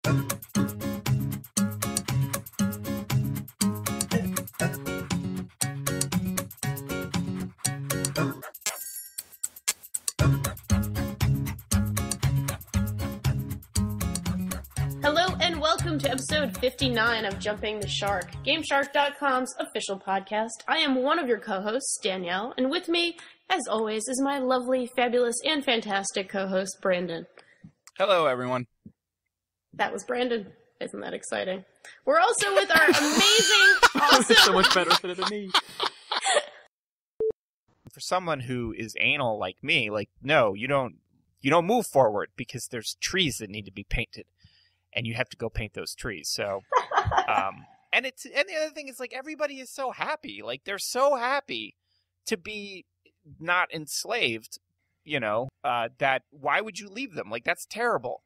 Hello and welcome to episode 59 of Jumping the Shark, GameShark.com's official podcast. I am one of your co-hosts, Danielle, and with me, as always, is my lovely, fabulous, and fantastic co-host, Brandon. Hello, everyone. That was Brandon. Isn't that exciting? We're also with our amazing, awesome... so much better than me. For someone who is anal like me, no, you don't move forward because there's trees that need to be painted. And you have to go paint those trees. So, and the other thing is, everybody is so happy. They're so happy to be not enslaved, that why would you leave them? That's terrible.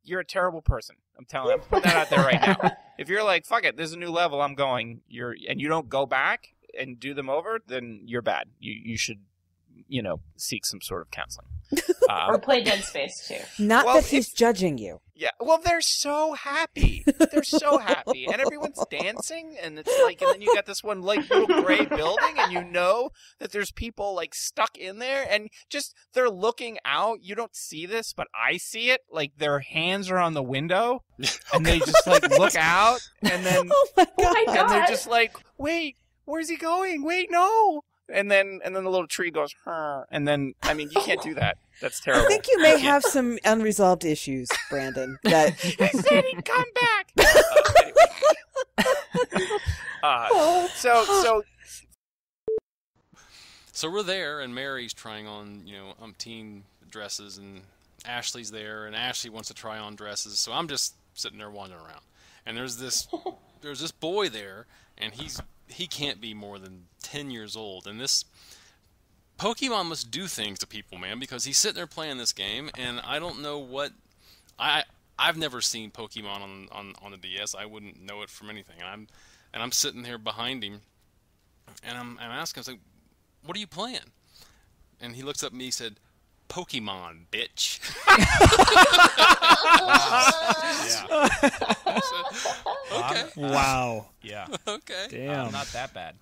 You're a terrible person. I'm putting that out there right now. If you're fuck it, there's a new level, I'm going, and you don't go back and do them over, then you're bad. You should, seek some sort of counseling. Or play Dead Space 2. Not that he's judging you. Yeah, well, they're so happy. They're so happy. And everyone's dancing, and it's and then you got this one, little gray building, and you know that there's people, stuck in there, and just, they're looking out. You don't see this, but I see it. Their hands are on the window, and they just, look out, and then, Oh my God. and they're just wait, where's he going? Wait, no. And then the little tree goes, and then, you can't do that. That's terrible. I think you may have some unresolved issues, Brandon. That He said he'd come back. So we're there, and Mary's trying on, umpteen dresses, and Ashley's there, and Ashley wants to try on dresses. So I'm just sitting there wandering around, and there's this boy there, and he can't be more than 10 years old, and this Pokemon must do things to people, man, because he's sitting there playing this game, and I don't know what... I've never seen Pokemon on the DS. I wouldn't know it from anything. And I'm sitting here behind him, and I'm asking him, what are you playing? And he looks up at me and said, Pokemon, bitch. Okay. Wow. Yeah. Okay. Damn. Not that bad.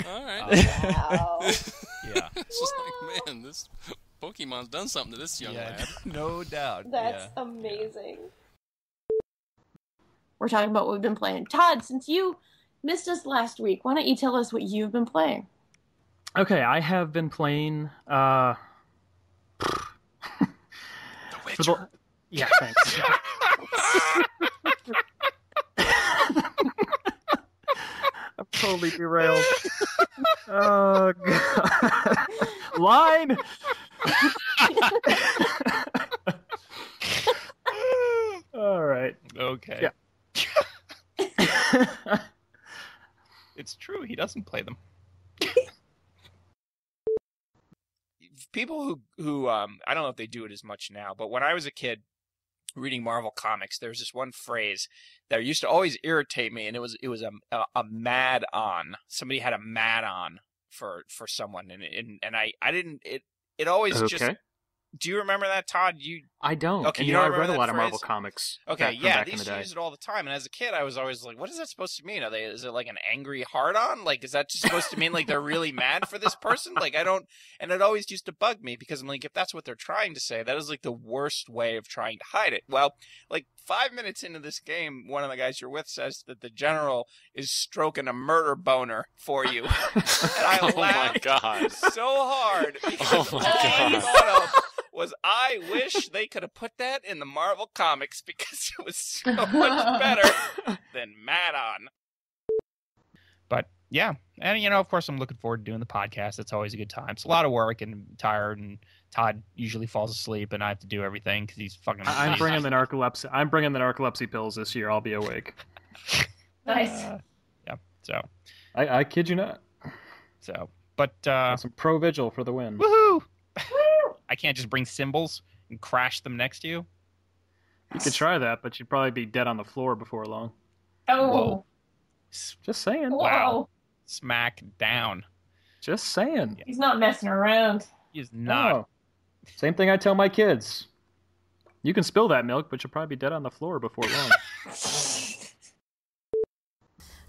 All right. Wow. Yeah. It's just man, this Pokemon's done something to this young lad. No doubt. That's amazing. We're talking about what we've been playing. Todd, since you missed us last week, why don't you tell us what you've been playing? Okay, I have been playing, The Witcher. Yeah, thanks. I'm totally derailed. Oh, God. Line! All right. Okay. Yeah. It's true. He doesn't play them. People who I don't know if they do it as much now, but when I was a kid reading Marvel comics, there was this one phrase that used to always irritate me, and it was a mad on. Somebody had a mad on for someone, and I didn't. It always just. Do you remember that, Todd? I don't. Okay, and you don't I remember read a that lot of phrase? Marvel comics. Okay, back they in used the to day. use it all the time, and as a kid, I was always like, what is that supposed to mean? Is it an angry hard-on? Is that just supposed to mean, they're really mad for this person? And it always used to bug me, because I'm like, if that's what they're trying to say, that is, the worst way of trying to hide it. Well, 5 minutes into this game, one of the guys you're with says that the general is stroking a murder boner for you. And I laughed so hard, because all I thought of was, I wish they could have put that in the Marvel comics, because it was so much better than Mad On. But yeah, and of course I'm looking forward to doing the podcast. It's always a good time. It's a lot of work and tired, and Todd usually falls asleep, and I have to do everything because he's fucking. I'm bringing the narcolepsy. I'm bringing the narcolepsy pills this year. I'll be awake. Nice. Yeah. So. I kid you not. So, but some pro vigil for the win. Woohoo! I can't just bring cymbals and crash them next to you. You could try that, but you'd probably be dead on the floor before long. Oh. Whoa. Just saying. Wow. Smack down. Just saying. He's not messing around. He is not. Oh. Same thing I tell my kids. You can spill that milk, but you'll probably be dead on the floor before long.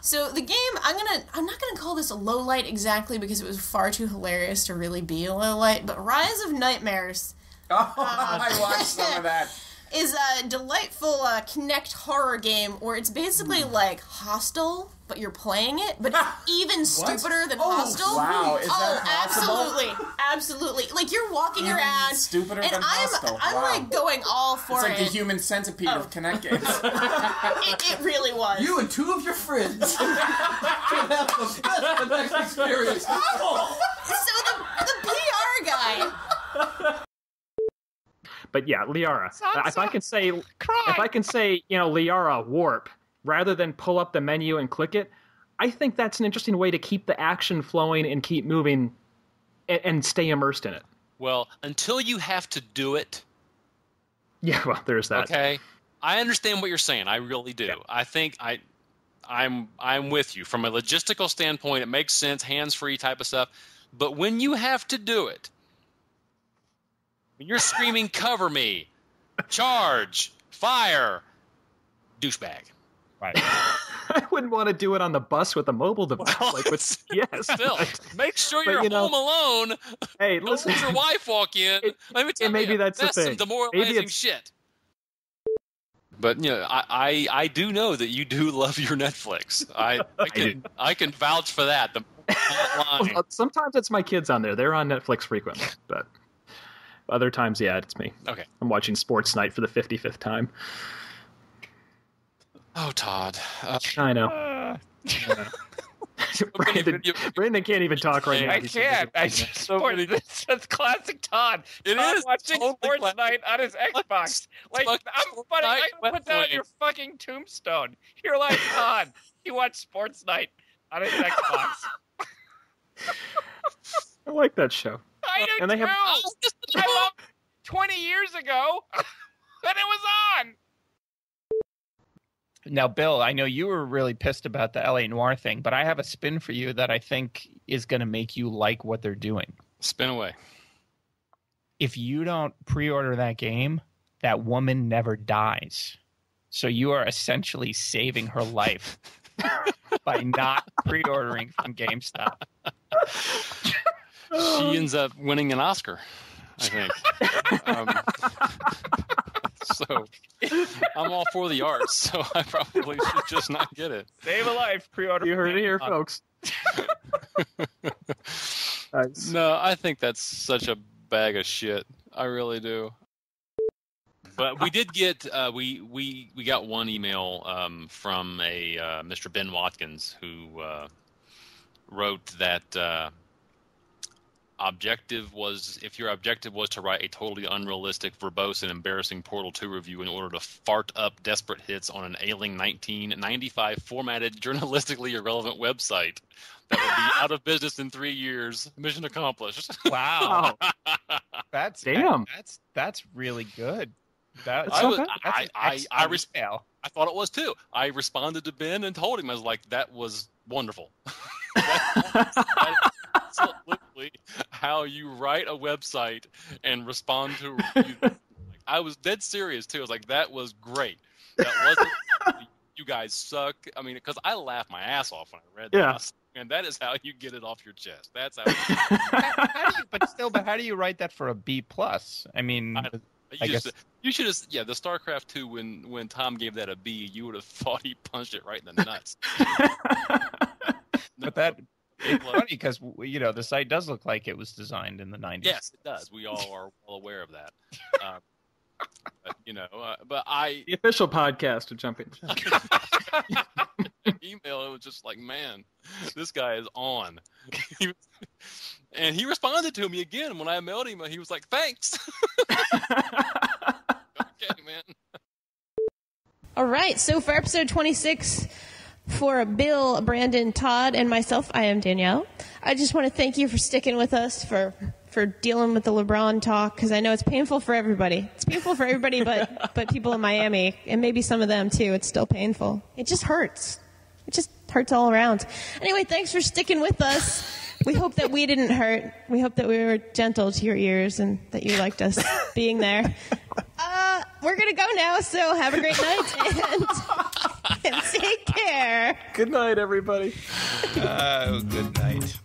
So the game, I'm not gonna call this a low light exactly because it was far too hilarious to really be a low light, but Rise of Nightmares. Oh, I watched some of that. Is a delightful Kinect horror game where it's basically like Hostel, but you're playing it, but it's even stupider than Hostel. Wow, is that possible? Absolutely. Like you're walking around, stupider and than Hostel. I'm like going all for it's it. like the human centipede of Kinect games. It really was. You and two of your friends can have the next experience. So the PR guy. But yeah, Liara. If I can say, Liara warp rather than pull up the menu and click it, I think that's an interesting way to keep the action flowing and keep moving and stay immersed in it. Well, until you have to do it. Yeah, well, there's that. Okay, I understand what you're saying. I really do. Yeah. I think I'm with you from a logistical standpoint. It makes sense, hands-free type of stuff. But when you have to do it. When you're screaming, cover me, charge, fire, douchebag. Right. I wouldn't want to do it on the bus with a mobile device. Well, still, make sure you're home alone. Hey, don't listen. let your wife walk in. Let me tell you, maybe that's the thing. Some demoralizing shit. But I do know that you do love your Netflix. I can vouch for that. Well, sometimes it's my kids on there. They're on Netflix frequently, but. Other times, yeah, it's me. Okay. I'm watching Sports Night for the 55th time. Oh, Todd. I know. Brandon can't even talk right now. I can't. That's classic Todd. It is watching Sports Night on his Xbox. Like, I put down your fucking tombstone. You're like Todd. He watched Sports Night on his Xbox. I like that show. I do and they too. I love 20 years ago that it was on. Now, Bill, I know you were really pissed about the LA Noire thing, but I have a spin for you that I think is going to make you like what they're doing. Spin away. If you don't pre-order that game, that woman never dies. So you are essentially saving her life by not pre-ordering from GameStop. She ends up winning an Oscar, I think. So I'm all for the arts, so I probably should just not get it. Save a life, pre-order. You heard it here, folks. Nice. No, I think that's such a bag of shit. I really do. But we did get we got one email from a Mr. Ben Watkins who wrote that. If your objective was to write a totally unrealistic, verbose, and embarrassing Portal 2 review in order to fart up desperate hits on an ailing 1995 formatted, journalistically irrelevant website that would be out of business in 3 years, mission accomplished. Wow. That's really good. I thought it was too. I responded to Ben and told him, I was like, that was wonderful. That absolutely how you write a website and respond to reviews. I was dead serious too. I was like, that was great. That wasn't you guys suck. I mean, because I laughed my ass off when I read this. And that is how you get it off your chest. That's how But how do you write that for a B+? I mean, I guess you should have. The StarCraft 2. When Tom gave that a B, you would have thought he punched it right in the nuts. But it's funny because the site does look like it was designed in the 90s. Yes, it does. We all are well aware of that. But the official podcast to jump in. Email, it was just like, man, this guy is on. And he responded to me again when I mailed him. He was like, thanks. Okay, man. All right, so for episode 26, for Bill, Brandon, Todd, and myself, I am Danielle. I just want to thank you for sticking with us, for dealing with the LeBron talk, because I know it's painful for everybody. It's painful for everybody but people in Miami, and maybe some of them too. It's still painful. It just hurts. It just hurts all around. Anyway, thanks for sticking with us. We hope that we didn't hurt. We hope that we were gentle to your ears and that you liked us being there. we're going to go now, so have a great night and take care. Good night, everybody. Good night.